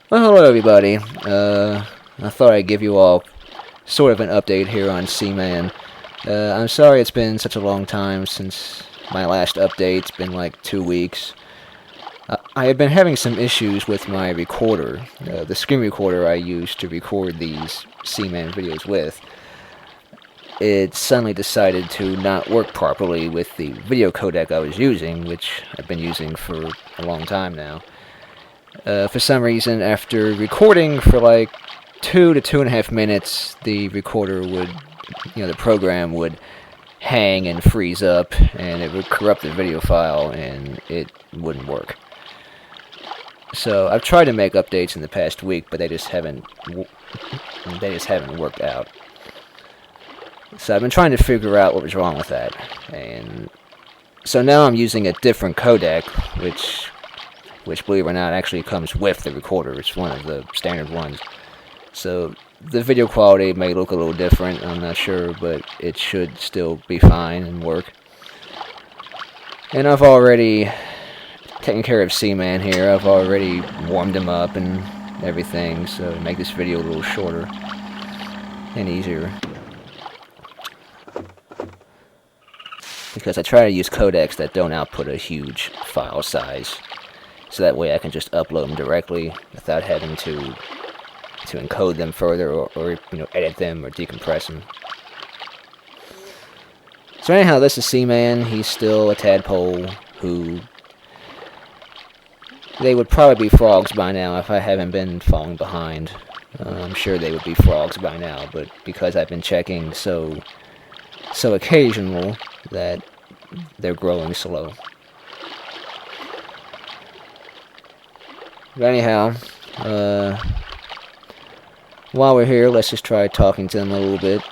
Well, hello everybody. I thought I'd give you all sort of an update here on Seaman. I'm sorry it's been such a long time since my last update. It's been like 2 weeks. I have been having some issues with my recorder, the screen recorder I use to record these Seaman videos with. It suddenly decided to not work properly with the video codec I was using, which I've been using for a long time now. For some reason, after recording for like 2 to 2.5 minutes, the recorder would, the program would hang and freeze up, and it would corrupt the video file, and it wouldn't work. So I've tried to make updates in the past week, but they just haven't worked out. So I've been trying to figure out what was wrong with that, and so now I'm using a different codec, which, believe it or not, actually comes with the recorder. It's one of the standard ones. So the video quality may look a little different, I'm not sure, but it should still be fine and work. And I've already taken care of Seaman here. I've already warmed him up and everything, so to make this video a little shorter and easier. Because I try to use codecs that don't output a huge file size, so that way I can just upload them directly without having to encode them further or edit them or decompress them. So anyhow, this is Seaman. He's still a tadpole who... They would probably be frogs by now if I haven't been falling behind. I'm sure they would be frogs by now, but because I've been checking so occasional that they're growing slow. But anyhow, while we're here, let's just try talking to him a little bit.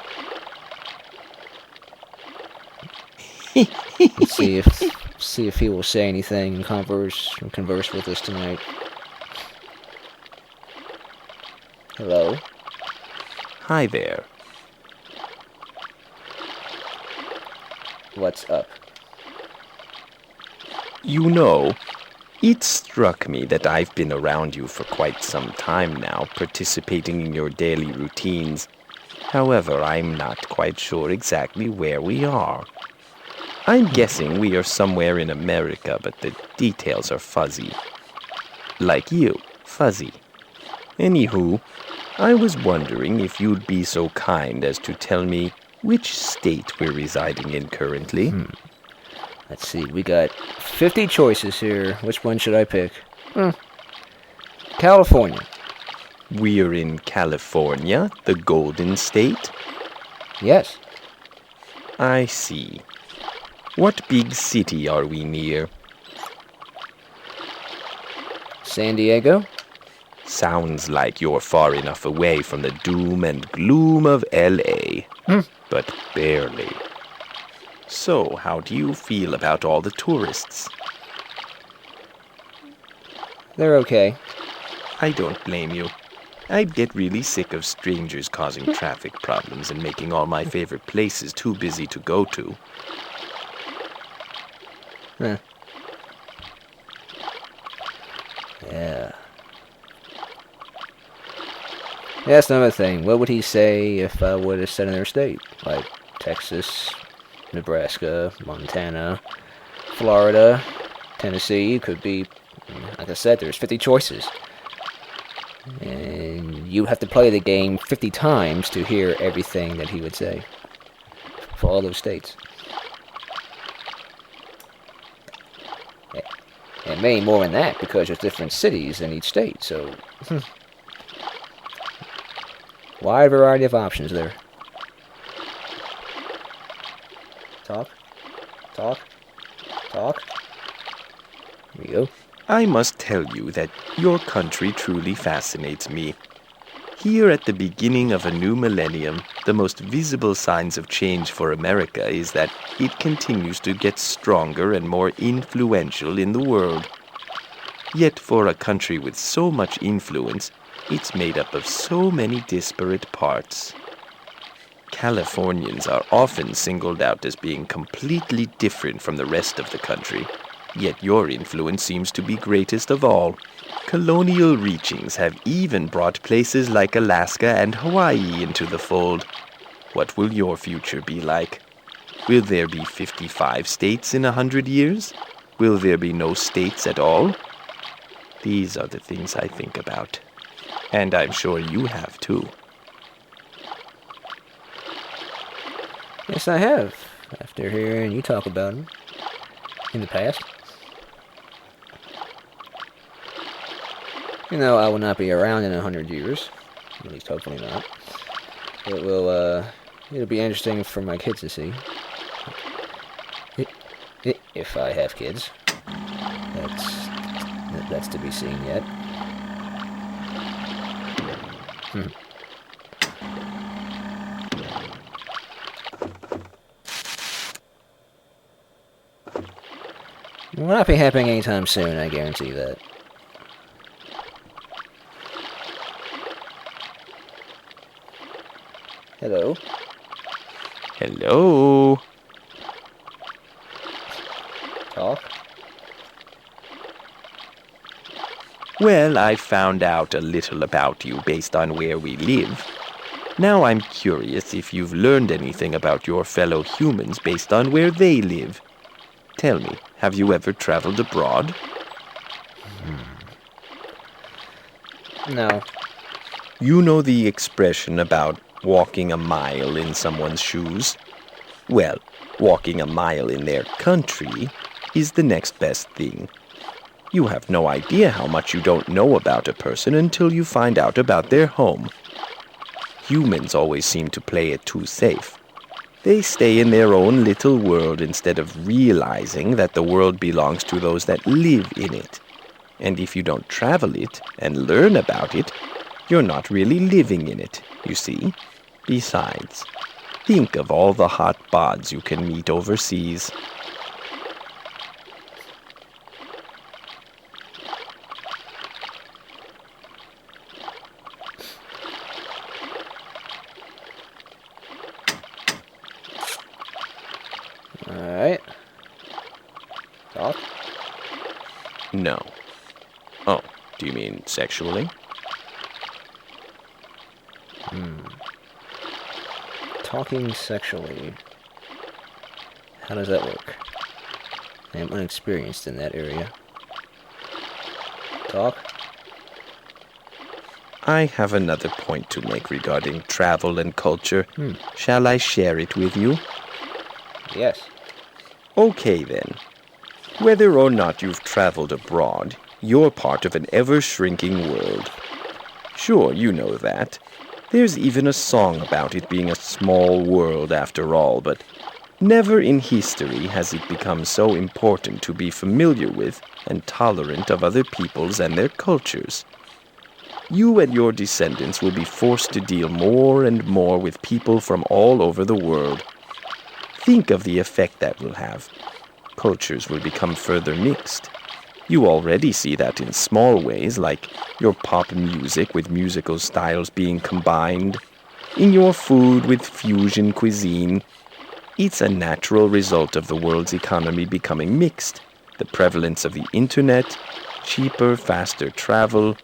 see if he will say anything and converse with us tonight. Hello. Hi there. What's up? You know, it struck me that I've been around you for quite some time now, participating in your daily routines. However, I'm not quite sure exactly where we are. I'm guessing we are somewhere in America, but the details are fuzzy. Like you, fuzzy. Anywho, I was wondering if you'd be so kind as to tell me which state we're residing in currently. Let's see, we got 50 choices here. Which one should I pick? California. We're in California, the Golden State? Yes. I see. What big city are we near? San Diego? Sounds like you're far enough away from the doom and gloom of L.A., but barely. So, how do you feel about all the tourists? They're okay. I don't blame you. I'd get really sick of strangers causing traffic problems and making all my favorite places too busy to go to. Huh. Yeah. That's another thing. What would he say if I would have said another state? Like Texas, Nebraska, Montana, Florida, Tennessee. Could be, like I said, there's 50 choices. And you have to play the game 50 times to hear everything that he would say for all those states. And many more than that, because there's different cities in each state, so... wide variety of options there. Talk. Here we go. I must tell you that your country truly fascinates me. Here at the beginning of a new millennium, the most visible signs of change for America is that it continues to get stronger and more influential in the world. Yet for a country with so much influence, it's made up of so many disparate parts. Californians are often singled out as being completely different from the rest of the country, yet your influence seems to be greatest of all. Colonial reachings have even brought places like Alaska and Hawaii into the fold. What will your future be like? Will there be 55 states in 100 years? Will there be no states at all? These are the things I think about. And I'm sure you have too. Yes, I have, after hearing you talk about him in the past. You know, I will not be around in 100 years. At least hopefully not. It'll be interesting for my kids to see. If I have kids. That's to be seen yet. Will not be happening anytime soon, I guarantee that. Hello? Hello? Talk? Well, I've found out a little about you based on where we live. Now I'm curious if you've learned anything about your fellow humans based on where they live. Tell me, have you ever traveled abroad? No. You know the expression about walking a mile in someone's shoes? Well, walking a mile in their country is the next best thing. You have no idea how much you don't know about a person until you find out about their home. Humans always seem to play it too safe. They stay in their own little world instead of realizing that the world belongs to those that live in it. And if you don't travel it and learn about it, you're not really living in it, you see. Besides, think of all the hot bods you can meet overseas. Alright. Talk? No. Oh, do you mean sexually? Talking sexually. How does that work? I am unexperienced in that area. Talk? I have another point to make regarding travel and culture. Shall I share it with you? Yes. Okay then. Whether or not you've traveled abroad, you're part of an ever-shrinking world. Sure, you know that. There's even a song about it being a small world after all, but never in history has it become so important to be familiar with and tolerant of other peoples and their cultures. You and your descendants will be forced to deal more and more with people from all over the world. Think of the effect that will have. Cultures will become further mixed. You already see that in small ways, like your pop music with musical styles being combined, in your food with fusion cuisine. It's a natural result of the world's economy becoming mixed, the prevalence of the internet, cheaper, faster travel.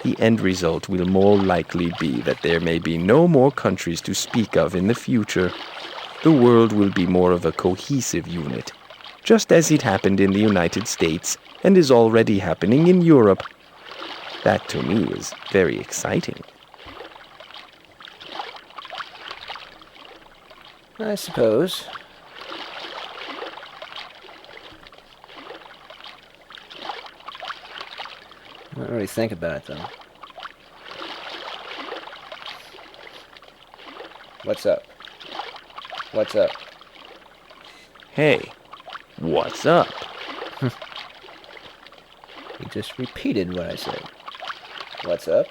The end result will more likely be that there may be no more countries to speak of in the future. The world will be more of a cohesive unit, just as it happened in the United States and is already happening in Europe. That to me is very exciting. I suppose. I don't really think about it, though. What's up? What's up? Hey, what's up? You just repeated what I said. What's up?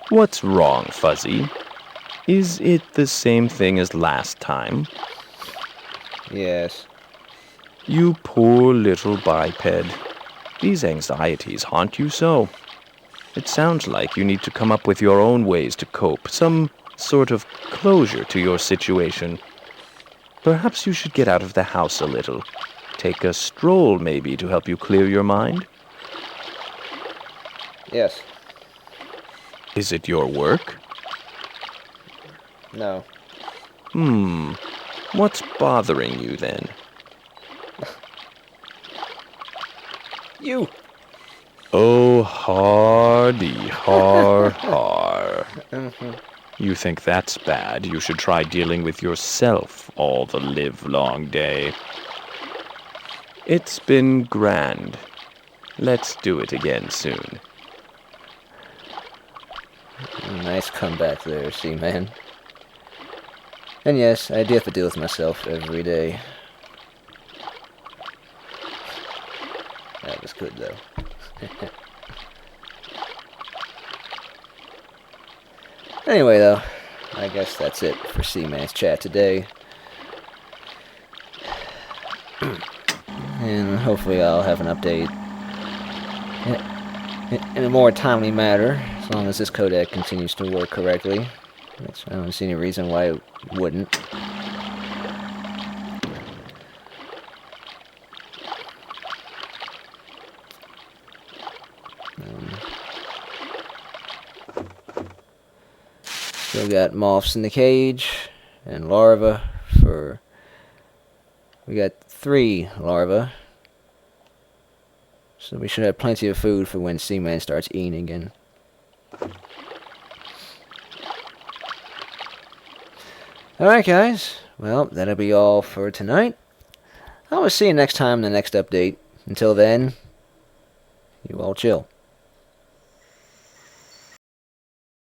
What's wrong, Fuzzy? Is it the same thing as last time? Yes. You poor little biped. These anxieties haunt you so. It sounds like you need to come up with your own ways to cope, some sort of closure to your situation. Perhaps you should get out of the house a little. Take a stroll, maybe, to help you clear your mind. Yes. Is it your work? No. What's bothering you then? You! Oh, hardy, har. You think that's bad? You should try dealing with yourself all the livelong day. It's been grand. Let's do it again soon. Nice comeback there, Seaman. And yes, I do have to deal with myself every day. That was good, though. Anyway, though, I guess that's it for Seaman's chat today. And hopefully I'll have an update in a more timely manner, as long as this codec continues to work correctly. Which I don't see any reason why it wouldn't. Still got moths in the cage, and larvae for... We got 3 larvae. So we should have plenty of food for when Seaman starts eating again. Alright guys, well, that'll be all for tonight. I will see you next time in the next update. Until then, you all chill.